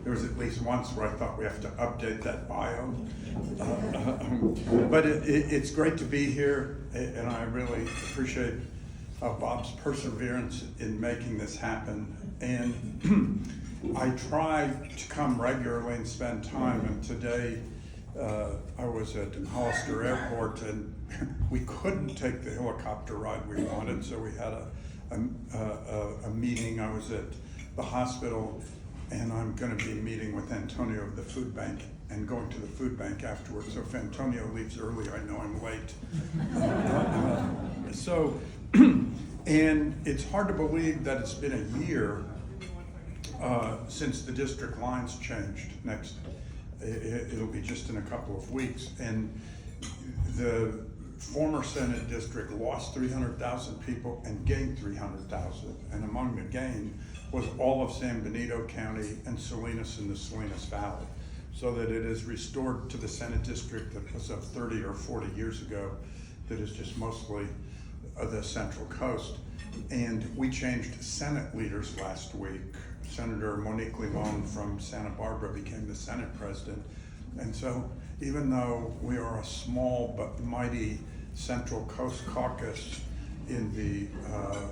there was at least once where I thought we have to update that bio. But it's great to be here, and I really appreciate Bob's perseverance in making this happen. And I try to come regularly and spend time, and today I was at Hollister Airport, and we couldn't take the helicopter ride we wanted, so we had a meeting. I was at the hospital, and I'm going to be meeting with Antonio of the food bank and going to the food bank afterwards. So if Antonio leaves early, I know I'm late. And it's hard to believe that it's been a year since the district lines changed. It'll be just in a couple of weeks. And the former Senate district lost 300,000 people and gained 300,000. And among the gain was all of San Benito County and Salinas and the Salinas Valley. So that it is restored to the Senate district that was of 30 or 40 years ago, that is just mostly the Central Coast. And we changed Senate leaders last week. Senator Monique Limon from Santa Barbara became the Senate president. And so even though we are a small but mighty Central Coast caucus in the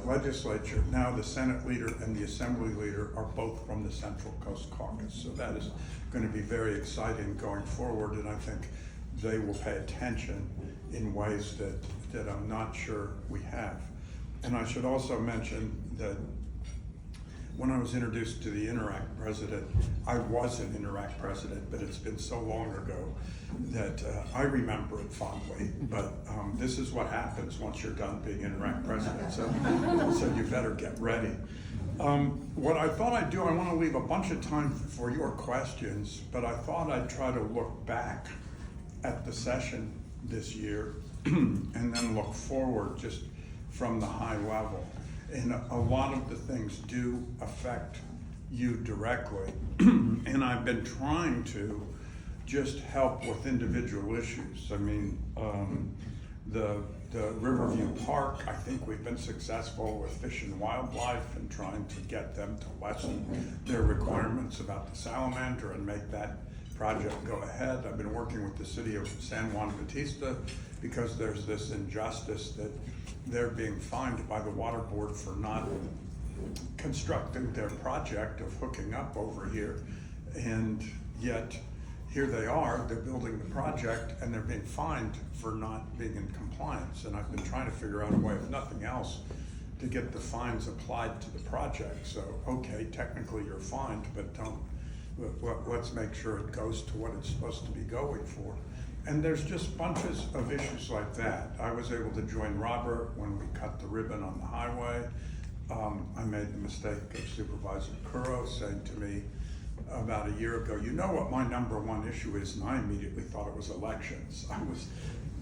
legislature, now the Senate leader and the Assembly leader are both from the Central Coast caucus. So that is going to be very exciting going forward, and I think they will pay attention in ways that I'm not sure we have. And I should also mention that when I was introduced to the Interact president, I was an Interact president, but it's been so long ago that I remember it fondly. But this is what happens once you're done being Interact president, so you better get ready. What I thought I'd do, I want to leave a bunch of time for your questions, but I thought I'd try to look back at the session this year and then look forward just from the high level. And a lot of the things do affect you directly. And I've been trying to just help with individual issues. I mean, the Riverview Park, I think we've been successful with Fish and Wildlife and trying to get them to lessen their requirements about the salamander and make that project go ahead. I've been working with the city of San Juan Bautista because there's this injustice that they're being fined by the water board for not constructing their project of hooking up over here. And yet here they are, they're building the project and they're being fined for not being in compliance. And I've been trying to figure out a way, if nothing else, to get the fines applied to the project. So, okay, technically you're fined, but let's make sure it goes to what it's supposed to be going for. And there's just bunches of issues like that. I was able to join Robert when we cut the ribbon on the highway. I made the mistake of Supervisor Curro saying to me about a year ago, you know what my number one issue is? And I immediately thought it was elections. I was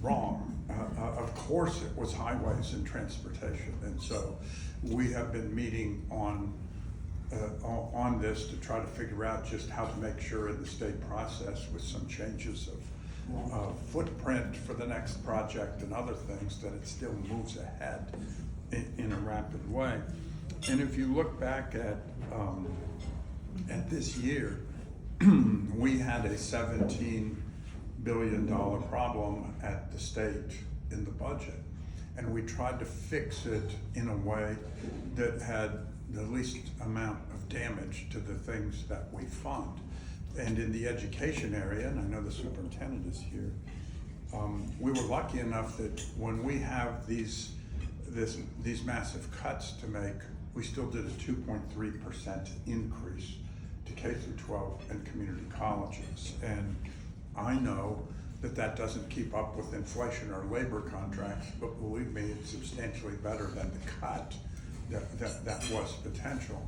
wrong. Of course it was highways and transportation. And so we have been meeting on this to try to figure out just how to make sure in the state process with some changes of footprint for the next project and other things that it still moves ahead in a rapid way. And if you look back at this year, we had a $17 billion problem at the state in the budget. And we tried to fix it in a way that had the least amount of damage to the things that we fund. And in the education area, and I know the superintendent is here, we were lucky enough that when we have these massive cuts to make, we still did a 2.3% increase to K-12 and community colleges. And I know that doesn't keep up with inflation or labor contracts, but believe me, it's substantially better than the cut that was potential.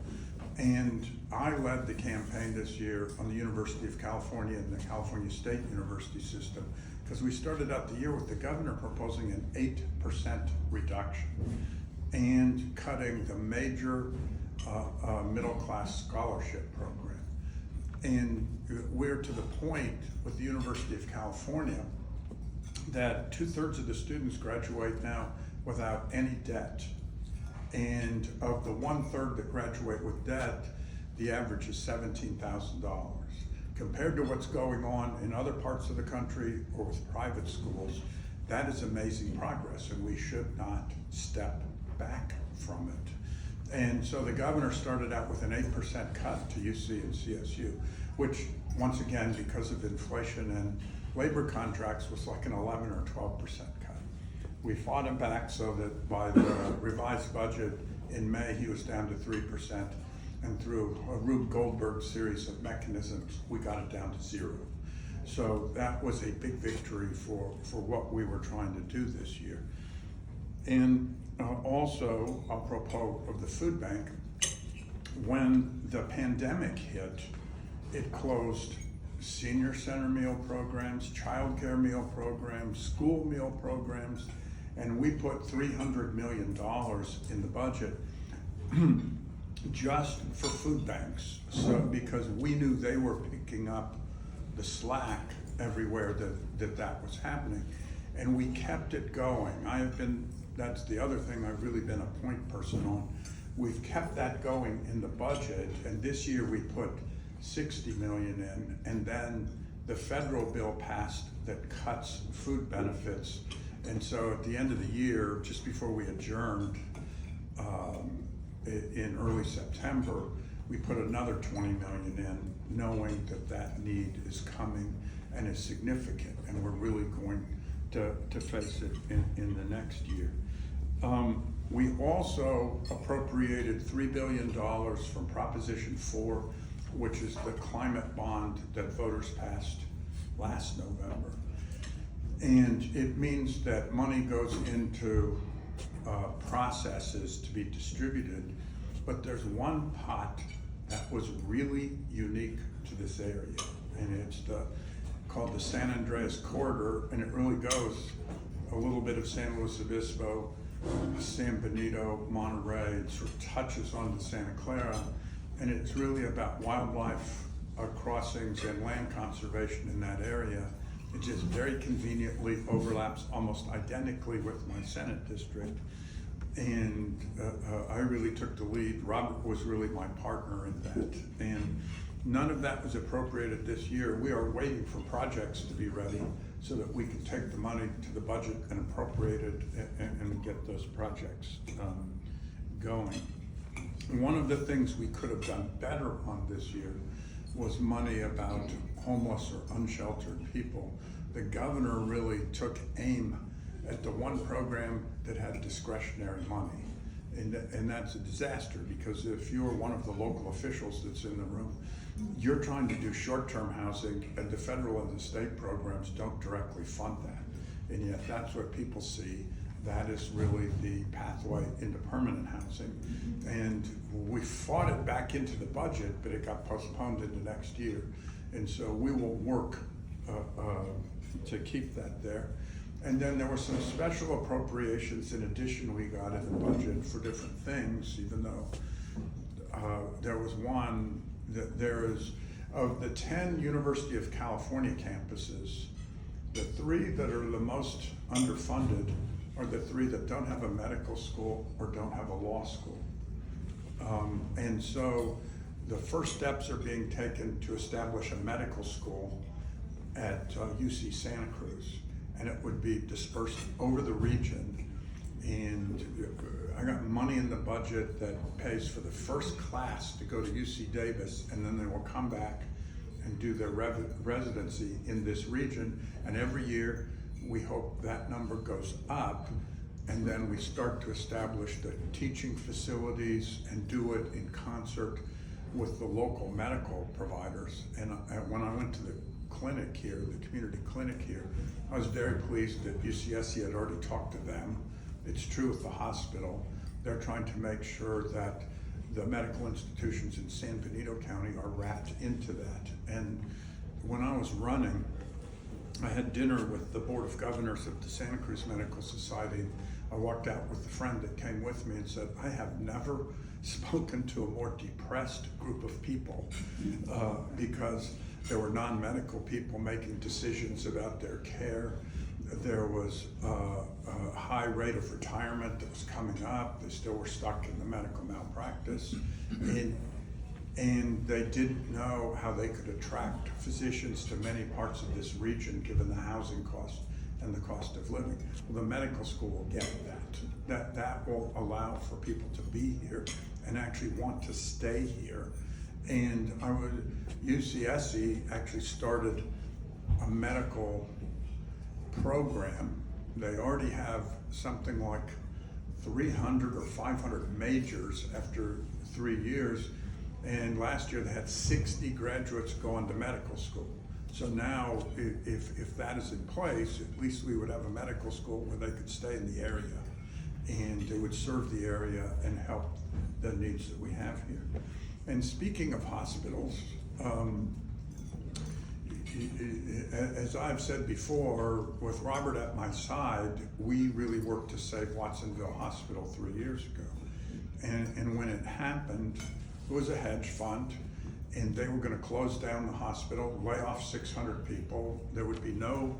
And I led the campaign this year on the University of California and the California State University system, because we started out the year with the governor proposing an 8% reduction and cutting the major middle class scholarship program. And we're to the point with the University of California that 2/3 of the students graduate now without any debt. And of the 1/3 that graduate with debt, the average is $17,000. Compared to what's going on in other parts of the country or with private schools, that is amazing progress, and we should not step back from it. And so the governor started out with an 8% cut to UC and CSU, which once again, because of inflation and labor contracts, was like an 11 or 12% cut. We fought him back so that by the revised budget in May, he was down to 3%. And through a Rube Goldberg series of mechanisms, we got it down to 0. So that was a big victory for what we were trying to do this year. And also, apropos of the food bank, when the pandemic hit, it closed senior center meal programs, childcare meal programs, school meal programs, and we put $300 million in the budget just for food banks. So because we knew they were picking up the slack everywhere that was happening, and we kept it going. That's the other thing I've really been a point person on. We've kept that going in the budget, and this year we put 60 million in, and then the federal bill passed that cuts food benefits. And so at the end of the year, just before we adjourned in early September, we put another 20 million in, knowing that need is coming and is significant, and we're really going to face it in the next year. We also appropriated $3 billion from Proposition 4, which is the climate bond that voters passed last November. And it means that money goes into processes to be distributed, but there's one pot that was really unique to this area, and it's called the San Andreas Corridor, and it really goes a little bit of San Luis Obispo, San Benito, Monterey. It sort of touches on the Santa Clara, and it's really about wildlife crossings and land conservation in that area. It just very conveniently overlaps almost identically with my Senate district. And I really took the lead. Robert was really my partner in that. And none of that was appropriated this year. We are waiting for projects to be ready so that we can take the money to the budget and appropriate it and get those projects going. One of the things we could have done better on this year was money about homeless or unsheltered people. The governor really took aim at the one program that had discretionary money. And that's a disaster, because if you're one of the local officials that's in the room, you're trying to do short-term housing, and the federal and the state programs don't directly fund that. And yet that's what people see. That is really the pathway into permanent housing. And we fought it back into the budget, but it got postponed into next year. And so we will work to keep that there. And then there were some special appropriations in addition we got in the budget for different things, even though there was one that there is, of the 10 University of California campuses, the 3 that are the most underfunded are the 3 that don't have a medical school or don't have a law school. And so the first steps are being taken to establish a medical school at UC Santa Cruz, and it would be dispersed over the region. And I got money in the budget that pays for the first class to go to UC Davis, and then they will come back and do their residency in this region. And every year we hope that number goes up, and then we start to establish the teaching facilities and do it in concert with the local medical providers. And when I went to the clinic here, the community clinic here, I was very pleased that UCSC had already talked to them. It's true with the hospital. They're trying to make sure that the medical institutions in San Benito County are wrapped into that. And when I was running, I had dinner with the Board of Governors of the Santa Cruz Medical Society. I walked out with a friend that came with me and said, I have never spoken to a more depressed group of people because there were non-medical people making decisions about their care. There was a high rate of retirement that was coming up. They still were stuck in the medical malpractice. And and they didn't know how they could attract physicians to many parts of this region given the housing cost and the cost of living. Well, the medical school will get that. That will allow for people to be here and actually want to stay here. And UCSC actually started a medical program. They already have something like 300 or 500 majors after 3 years. And last year they had 60 graduates going to medical school. So now, if that is in place, at least we would have a medical school where they could stay in the area and they would serve the area and help the needs that we have here. And speaking of hospitals, as I've said before, with Robert at my side, we really worked to save Watsonville Hospital 3 years ago. And when it happened, it was a hedge fund, and they were going to close down the hospital, lay off 600 people. There would be no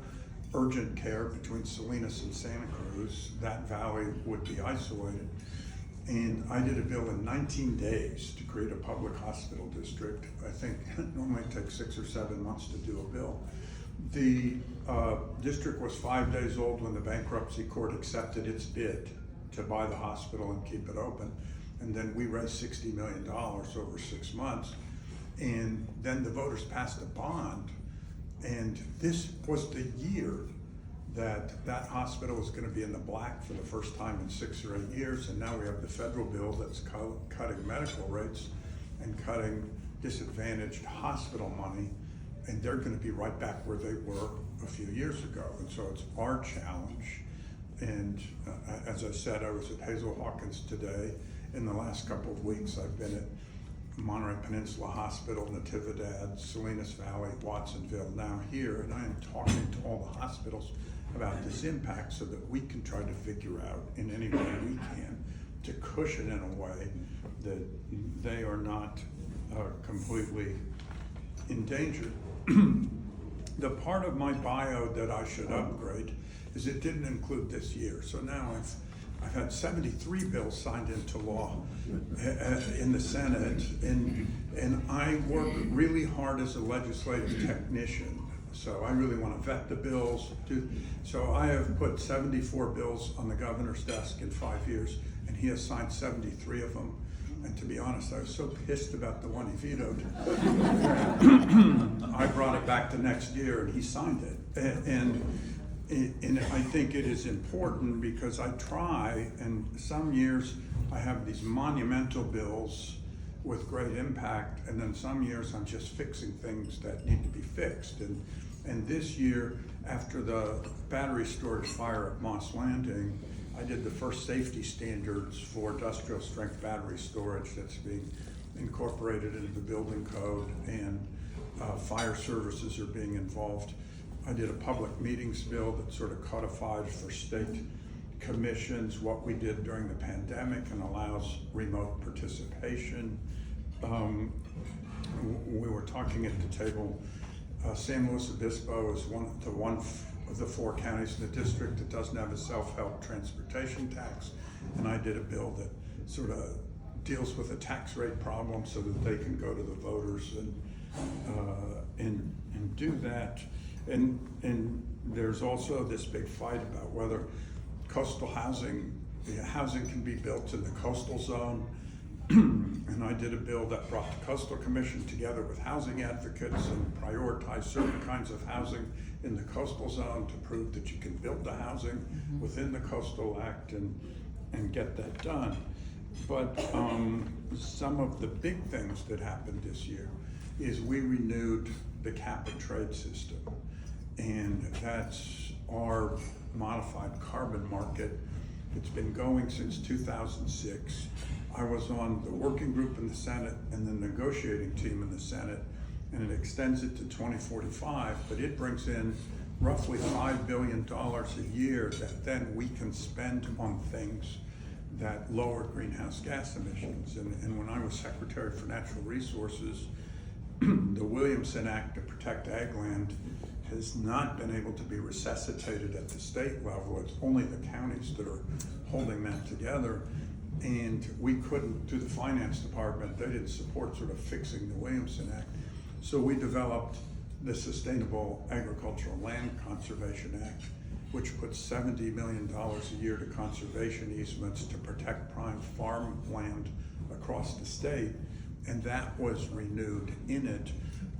urgent care between Salinas and Santa Cruz. That valley would be isolated. And I did a bill in 19 days to create a public hospital district. I think it normally takes 6 or 7 months to do a bill. The district was 5 days old when the bankruptcy court accepted its bid to buy the hospital and keep it open. And then we raised $60 million over 6 months. And then the voters passed a bond. And this was the year that that hospital was going to be in the black for the first time in 6 or 8 years. And now we have the federal bill that's cutting medical rates and cutting disadvantaged hospital money. And they're going to be right back where they were a few years ago. And so it's our challenge. And as I said, I was at Hazel Hawkins today. In the last couple of weeks, I've been at Monterey Peninsula Hospital, Natividad, Salinas Valley, Watsonville, now here, and I am talking to all the hospitals about this impact so that we can try to figure out in any way we can to cushion in a way that they are not completely endangered. The part of my bio that I should upgrade is it didn't include this year, so now I've had 73 bills signed into law in the Senate, and I work really hard as a legislative technician. So I really want to vet the bills. So I have put 74 bills on the governor's desk in 5 years, and he has signed 73 of them. And to be honest, I was so pissed about the one he vetoed. I brought it back the next year, and he signed it. And I think it is important because I try, and some years I have these monumental bills with great impact, and then some years I'm just fixing things that need to be fixed. And this year, after the battery storage fire at Moss Landing, I did the first safety standards for industrial strength battery storage that's being incorporated into the building code, and fire services are being involved. I did a public meetings bill that sort of codified for state commissions what we did during the pandemic and allows remote participation. We were talking at the table, San Luis Obispo is one of the 4 counties in the district that doesn't have a self-help transportation tax, and I did a bill that sort of deals with a tax rate problem so that they can go to the voters and do that. And there's also this big fight about whether coastal housing can be built in the coastal zone. And I did a bill that brought the Coastal Commission together with housing advocates and prioritized certain kinds of housing in the coastal zone to prove that you can build the housing within the Coastal Act and get that done. But some of the big things that happened this year is we renewed the cap and trade system. And that's our modified carbon market. It's been going since 2006. I was on the working group in the Senate and the negotiating team in the Senate, and it extends it to 2045, but it brings in roughly $5 billion a year that then we can spend on things that lower greenhouse gas emissions. And when I was Secretary for Natural Resources, the Williamson Act to protect ag land has not been able to be resuscitated at the state level. It's only the counties that are holding that together. And we couldn't, through the finance department, they didn't support sort of fixing the Williamson Act. So we developed the Sustainable Agricultural Land Conservation Act, which puts $70 million a year to conservation easements to protect prime farmland across the state, and that was renewed in it.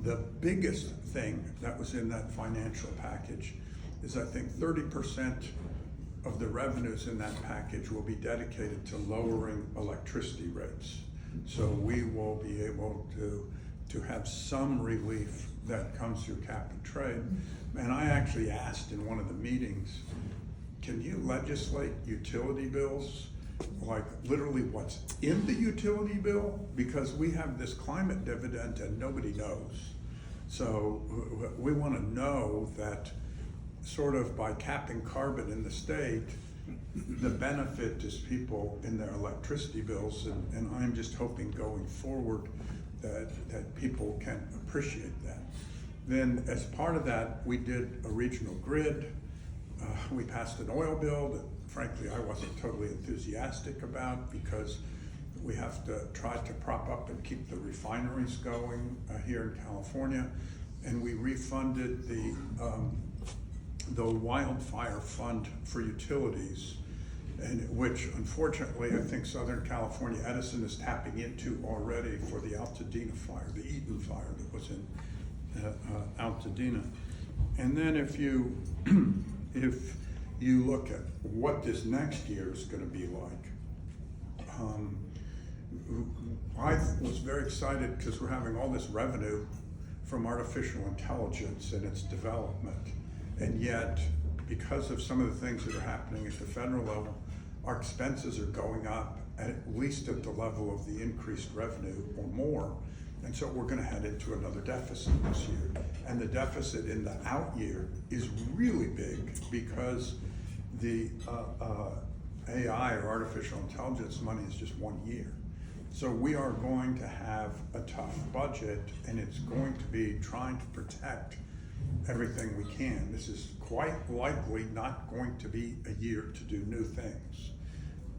The biggest thing that was in that financial package is I think 30% of the revenues in that package will be dedicated to lowering electricity rates. So we will be able to have some relief that comes through cap and trade. And I actually asked in one of the meetings, can you legislate utility bills? Like literally what's in the utility bill? Because we have this climate dividend and nobody knows. So we want to know that sort of by capping carbon in the state, the benefit is people in their electricity bills, and I'm just hoping going forward that people can appreciate that. Then as part of that, we did a regional grid. We passed an oil bill that frankly I wasn't totally enthusiastic about because we have to try to prop up and keep the refineries going here in California. And we refunded the wildfire fund for utilities, and which unfortunately I think Southern California Edison is tapping into already for the Altadena fire, the Eaton fire that was in Altadena. And then if you look at what this next year is going to be like, I was very excited because we're having all this revenue from artificial intelligence and its development. And yet, because of some of the things that are happening at the federal level, our expenses are going up at least at the level of the increased revenue or more. And so we're gonna head into another deficit this year. And the deficit in the out year is really big because the AI or artificial intelligence money is just 1 year. So we are going to have a tough budget, and it's going to be trying to protect everything we can. This is quite likely not going to be a year to do new things.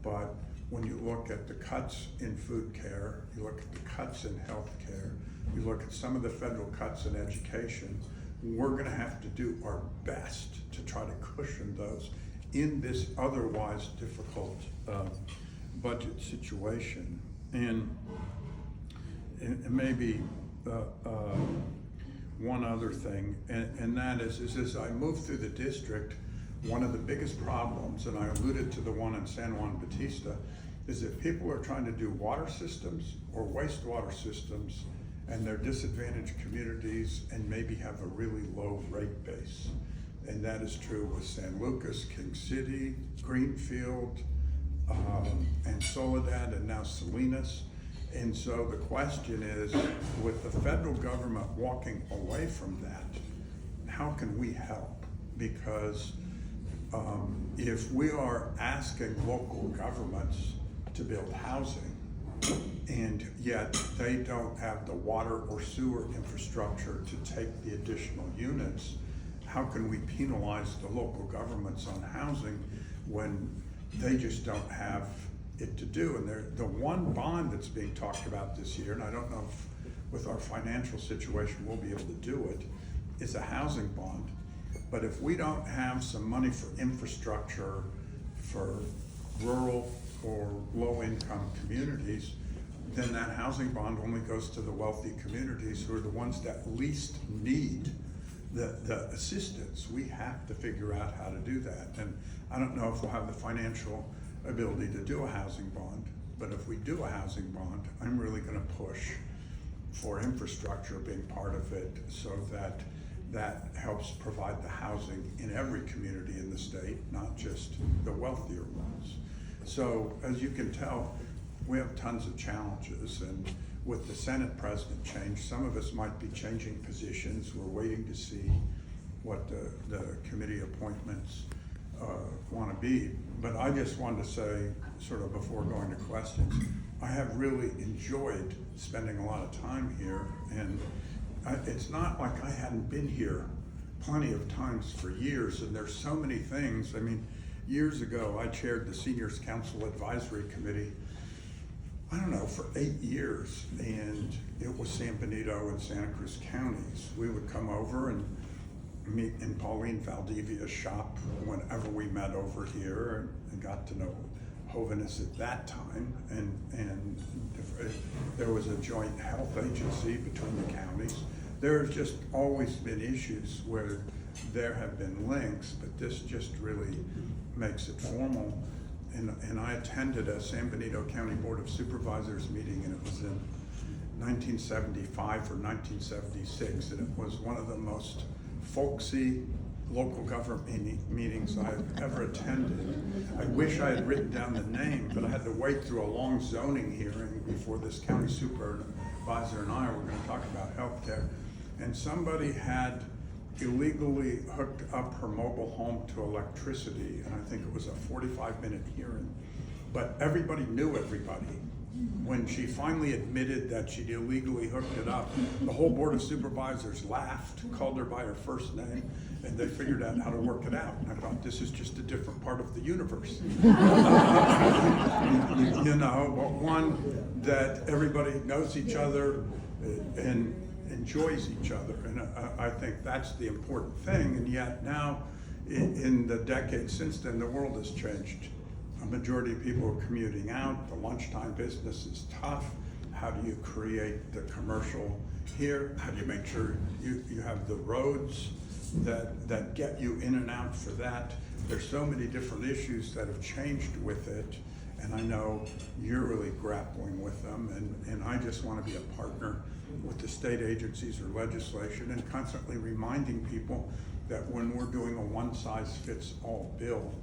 But when you look at the cuts in food care, you look at the cuts in health care, you look at some of the federal cuts in education, we're gonna have to do our best to try to cushion those in this otherwise difficult budget situation. And maybe one other thing, and that is as I move through the district, one of the biggest problems, and I alluded to the one in San Juan Bautista, is that people are trying to do water systems or wastewater systems, and they're disadvantaged communities and maybe have a really low rate base. And that is true with San Lucas, King City, Greenfield, and Soledad, and now Salinas. And so the question is, with the federal government walking away from that, how can we help? Because if we are asking local governments to build housing, and yet they don't have the water or sewer infrastructure to take the additional units, how can we penalize the local governments on housing when they just don't have it to do? And the one bond that's being talked about this year, and I don't know if with our financial situation we'll be able to do it, is a housing bond. But if we don't have some money for infrastructure for rural or low-income communities, then that housing bond only goes to the wealthy communities who are the ones that least need the assistance. We have to figure out how to do that. And I don't know if we'll have the financial ability to do a housing bond, but if we do a housing bond, I'm really going to push for infrastructure being part of it, so that helps provide the housing in every community in the state, not just the wealthier ones. So as you can tell, we have tons of challenges, and with the Senate president change, some of us might be changing positions. We're waiting to see what the committee appointments want to be. But I just wanted to say, sort of before going to questions, I have really enjoyed spending a lot of time here, and it's not like I hadn't been here plenty of times for years, and there's so many things. I mean, years ago I chaired the Seniors Council Advisory Committee, I don't know, for 8 years, and it was San Benito and Santa Cruz counties. We would come over and meet in Pauline Valdivia's shop whenever we met over here, and got to know Hovinus at that time, and if there was a joint health agency between the counties. There's just always been issues where there have been links, but this just really makes it formal. And I attended a San Benito County Board of Supervisors meeting, and it was in 1975 or 1976, and it was one of the most folksy local government meetings I've ever attended. I wish I had written down the name, but I had to wait through a long zoning hearing before this county supervisor and I were going to talk about healthcare. And somebody had illegally hooked up her mobile home to electricity, and I think it was a 45-minute hearing. But everybody knew everybody. When she finally admitted that she'd illegally hooked it up, the whole Board of Supervisors laughed, called her by her first name, and they figured out how to work it out. And I thought, this is just a different part of the universe. You know, but one that everybody knows each other and enjoys each other. And I think that's the important thing. And yet now, in the decades since then, the world has changed. A majority of people are commuting out. The lunchtime business is tough. How do you create the commercial here? How do you make sure you have the roads that get you in and out for that? There's so many different issues that have changed with it, and I know you're really grappling with them, and I just want to be a partner with the state agencies or legislation, and constantly reminding people that when we're doing a one-size-fits-all bill,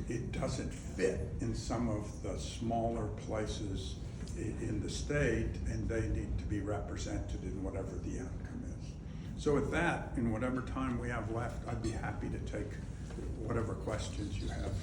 it doesn't fit in some of the smaller places in the state, and they need to be represented in whatever the outcome is. So with that, in whatever time we have left, I'd be happy to take whatever questions you have.